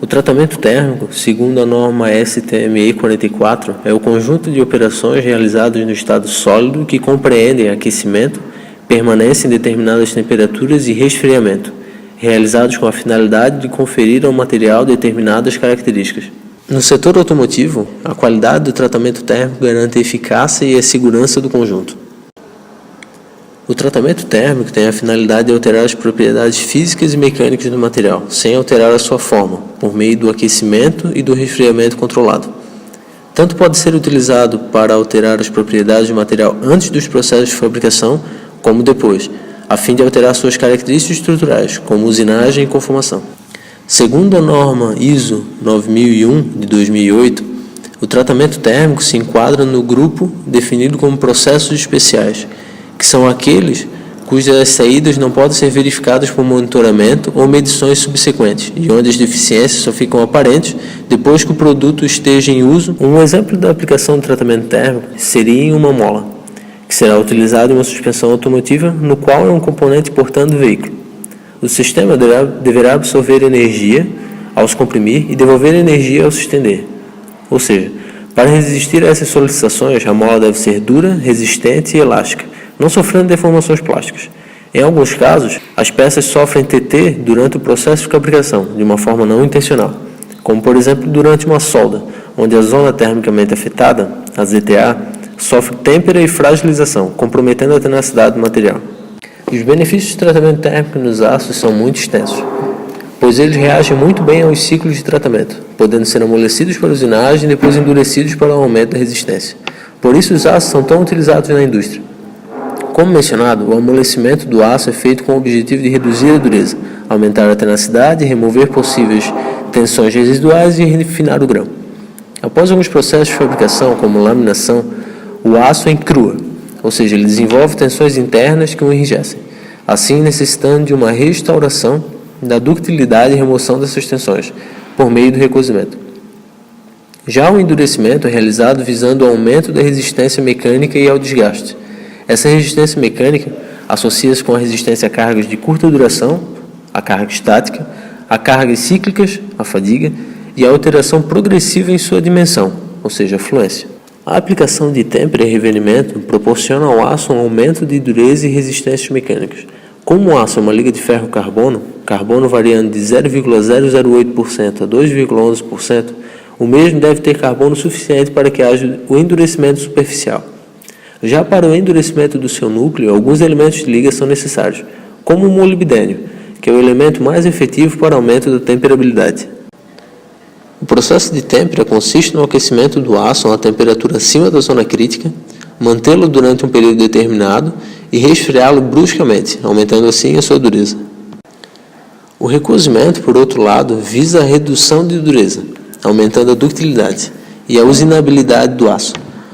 O tratamento térmico, segundo a norma STME 44, é o conjunto de operações realizadas no estado sólido que compreendem aquecimento, permanência em determinadas temperaturas e resfriamento, realizados com a finalidade de conferir ao material determinadas características. No setor automotivo, a qualidade do tratamento térmico garante a eficácia e a segurança do conjunto. O tratamento térmico tem a finalidade de alterar as propriedades físicas e mecânicas do material, sem alterar a sua forma, por meio do aquecimento e do resfriamento controlado. Tanto pode ser utilizado para alterar as propriedades do material antes dos processos de fabricação, como depois, a fim de alterar suas características estruturais, como usinagem e conformação. Segundo a norma ISO 9001 de 2008, o tratamento térmico se enquadra no grupo definido como processos especiais, que são aqueles cujas saídas não podem ser verificadas por monitoramento ou medições subsequentes, e onde as deficiências só ficam aparentes depois que o produto esteja em uso. Um exemplo da aplicação do tratamento térmico seria em uma mola, que será utilizado em uma suspensão automotiva, no qual é um componente portando o veículo. O sistema deverá absorver energia ao se comprimir e devolver energia ao se estender. Ou seja, para resistir a essas solicitações, a mola deve ser dura, resistente e elástica, não sofrendo deformações plásticas. Em alguns casos, as peças sofrem TT durante o processo de fabricação, de uma forma não intencional, como por exemplo durante uma solda, onde a zona termicamente afetada, a ZTA, sofre têmpera e fragilização, comprometendo a tenacidade do material. Os benefícios do tratamento térmico nos aços são muito extensos, pois eles reagem muito bem aos ciclos de tratamento, podendo ser amolecidos para usinagem e depois endurecidos para o aumento da resistência. Por isso os aços são tão utilizados na indústria. Como mencionado, o amolecimento do aço é feito com o objetivo de reduzir a dureza, aumentar a tenacidade, remover possíveis tensões residuais e refinar o grão. Após alguns processos de fabricação, como laminação, o aço é crua, ou seja, ele desenvolve tensões internas que o enrijecem, assim necessitando de uma restauração da ductilidade e remoção dessas tensões, por meio do recozimento. Já o endurecimento é realizado visando o aumento da resistência mecânica e ao desgaste. Essa resistência mecânica associa-se com a resistência a cargas de curta duração, a carga estática, a cargas cíclicas, a fadiga, e a alteração progressiva em sua dimensão, ou seja, a fluência. A aplicação de têmpera e revenimento proporciona ao aço um aumento de dureza e resistências mecânicas. Como o aço é uma liga de ferro-carbono, carbono variando de 0,008% a 2,11%, o mesmo deve ter carbono suficiente para que haja o endurecimento superficial. Já para o endurecimento do seu núcleo, alguns elementos de liga são necessários, como o molibdênio, que é o elemento mais efetivo para o aumento da temperabilidade. O processo de têmpera consiste no aquecimento do aço a uma temperatura acima da zona crítica, mantê-lo durante um período determinado e resfriá-lo bruscamente, aumentando assim a sua dureza. O recozimento, por outro lado, visa a redução de dureza, aumentando a ductilidade e a usinabilidade do aço.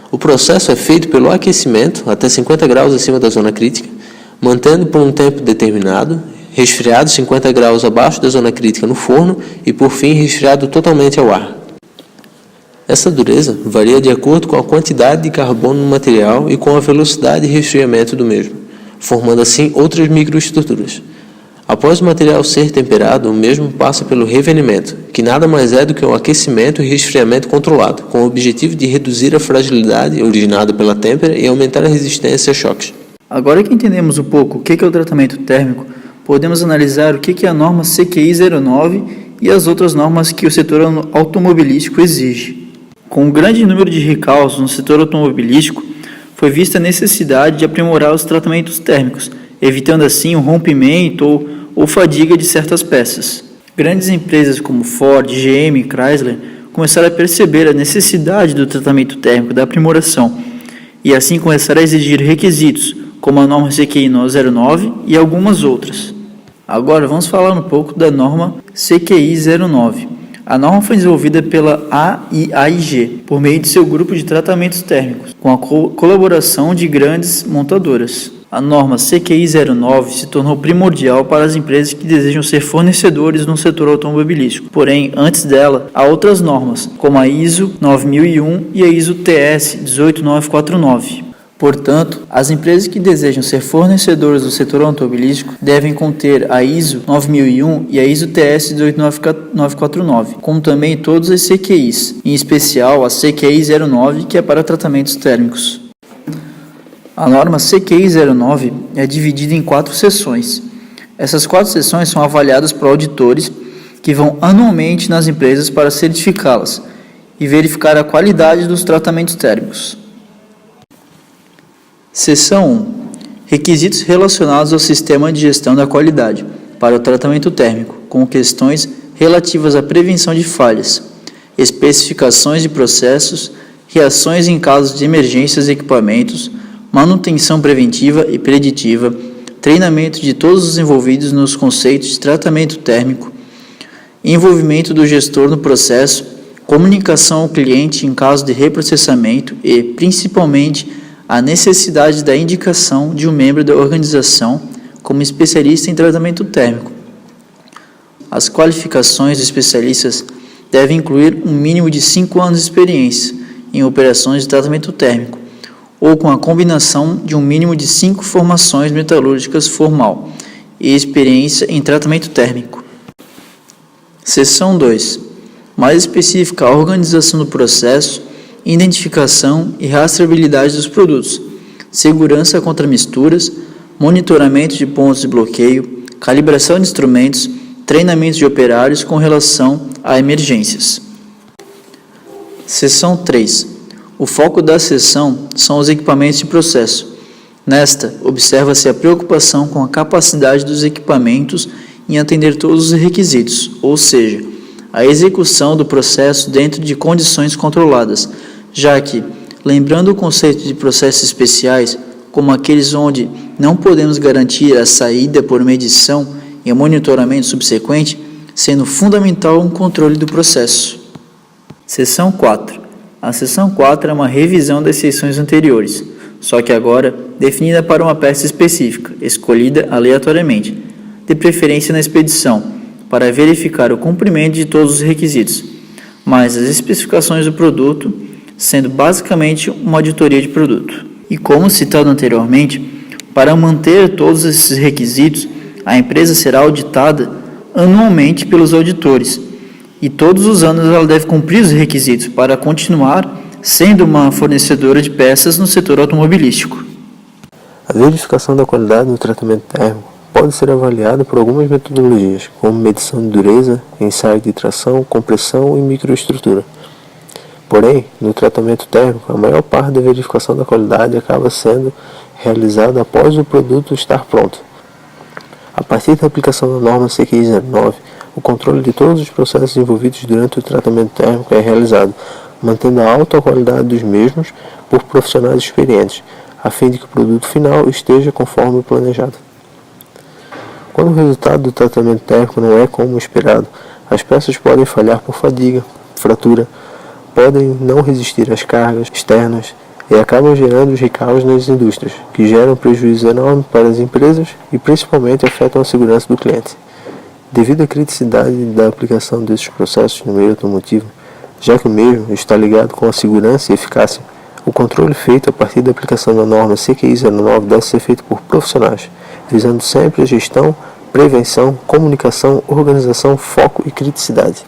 O processo é feito pelo aquecimento até 50 graus acima da zona crítica, mantendo por um tempo determinado, resfriado 50 graus abaixo da zona crítica no forno e, por fim, resfriado totalmente ao ar. Essa dureza varia de acordo com a quantidade de carbono no material e com a velocidade de resfriamento do mesmo, formando assim outras microestruturas. Após o material ser temperado, o mesmo passa pelo revenimento, que nada mais é do que um aquecimento e resfriamento controlado, com o objetivo de reduzir a fragilidade originada pela têmpera e aumentar a resistência a choques. Agora que entendemos um pouco o que é o tratamento térmico, podemos analisar o que é a norma CQI 09 e as outras normas que o setor automobilístico exige. Com um grande número de recalços no setor automobilístico, foi vista a necessidade de aprimorar os tratamentos térmicos, evitando assim o rompimento ou fadiga de certas peças. Grandes empresas como Ford, GM e Chrysler começaram a perceber a necessidade do tratamento térmico da aprimoração e assim começaram a exigir requisitos, como a norma CQI 09 e algumas outras. Agora vamos falar um pouco da norma CQI 09. A norma foi desenvolvida pela AIAIG por meio de seu grupo de tratamentos térmicos, com a colaboração de grandes montadoras. A norma CQI 09 se tornou primordial para as empresas que desejam ser fornecedores no setor automobilístico. Porém, antes dela, há outras normas, como a ISO 9001 e a ISO TS 18949. Portanto, as empresas que desejam ser fornecedoras do setor automobilístico devem conter a ISO 9001 e a ISO TS 18949, como também todas as CQIs, em especial a CQI 09, que é para tratamentos térmicos. A norma CQI 09 é dividida em 4 seções. Essas 4 seções são avaliadas por auditores que vão anualmente nas empresas para certificá-las e verificar a qualidade dos tratamentos térmicos. Seção 1. Requisitos relacionados ao sistema de gestão da qualidade para o tratamento térmico, com questões relativas à prevenção de falhas, especificações de processos, reações em casos de emergências e equipamentos, manutenção preventiva e preditiva, treinamento de todos os envolvidos nos conceitos de tratamento térmico, envolvimento do gestor no processo, comunicação ao cliente em caso de reprocessamento e, principalmente, a necessidade da indicação de um membro da organização como especialista em tratamento térmico. As qualificações de especialistas devem incluir um mínimo de 5 anos de experiência em operações de tratamento térmico, ou com a combinação de um mínimo de 5 formações metalúrgicas formal e experiência em tratamento térmico. Seção 2. Mais específica, a organização do processo, identificação e rastreabilidade dos produtos, segurança contra misturas, monitoramento de pontos de bloqueio, calibração de instrumentos, treinamento de operários com relação a emergências. Seção 3. O foco da seção são os equipamentos de processo. Nesta, observa-se a preocupação com a capacidade dos equipamentos em atender todos os requisitos, ou seja, a execução do processo dentro de condições controladas, já que, lembrando o conceito de processos especiais, como aqueles onde não podemos garantir a saída por medição e o monitoramento subsequente, sendo fundamental um controle do processo. Seção 4. A seção 4 é uma revisão das seções anteriores, só que agora definida para uma peça específica, escolhida aleatoriamente, de preferência na expedição, para verificar o cumprimento de todos os requisitos, mas as especificações do produto, sendo basicamente uma auditoria de produto. E como citado anteriormente, para manter todos esses requisitos, a empresa será auditada anualmente pelos auditores, e todos os anos ela deve cumprir os requisitos para continuar sendo uma fornecedora de peças no setor automobilístico. A verificação da qualidade do tratamento térmico pode ser avaliada por algumas metodologias, como medição de dureza, ensaio de tração, compressão e microestrutura. Porém, no tratamento térmico, a maior parte da verificação da qualidade acaba sendo realizada após o produto estar pronto. A partir da aplicação da norma CQI 09, o controle de todos os processos envolvidos durante o tratamento térmico é realizado, mantendo a alta qualidade dos mesmos por profissionais experientes, a fim de que o produto final esteja conforme planejado. Quando o resultado do tratamento térmico não é como esperado, as peças podem falhar por fadiga, fratura, podem não resistir às cargas externas e acabam gerando os recalques nas indústrias, que geram prejuízo enorme para as empresas e principalmente afetam a segurança do cliente. Devido à criticidade da aplicação desses processos no meio automotivo, já que o mesmo está ligado com a segurança e eficácia, o controle feito a partir da aplicação da norma CQI 09 deve ser feito por profissionais, visando sempre a gestão, prevenção, comunicação, organização, foco e criticidade.